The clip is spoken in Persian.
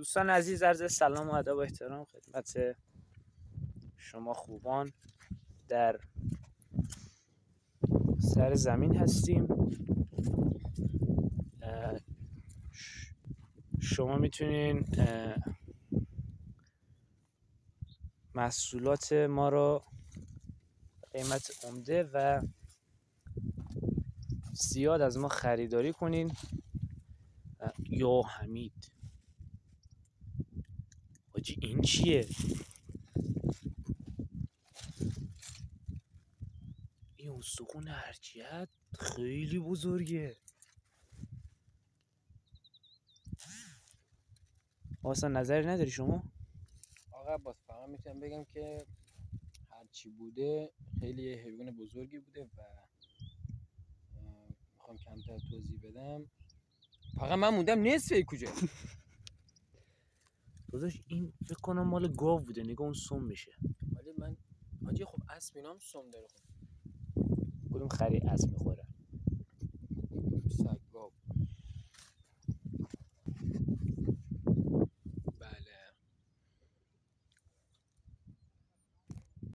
دوستان عزیز، عرض سلام و ادب و احترام خدمت شما خوبان در سر زمین هستیم. شما میتونین محصولات ما رو قیمت عمده و زیاد از ما خریداری کنین. یا حمید حاجی این چیه؟ این استخون هرچیت خیلی بزرگه. اصلا نظری نداری شما؟ آقا باز فقط میتونم بگم که هرچی بوده خیلی حیوان بزرگی بوده و میخوام کمتر توضیح بدم. فقط من موندم نصفه کجا. داداش این فکر کنم مال گاو بوده، نگاه اون سم میشه. ولی من حاجی خب اسب اینا هم سم داره. خب کدوم خری اسب میخوره؟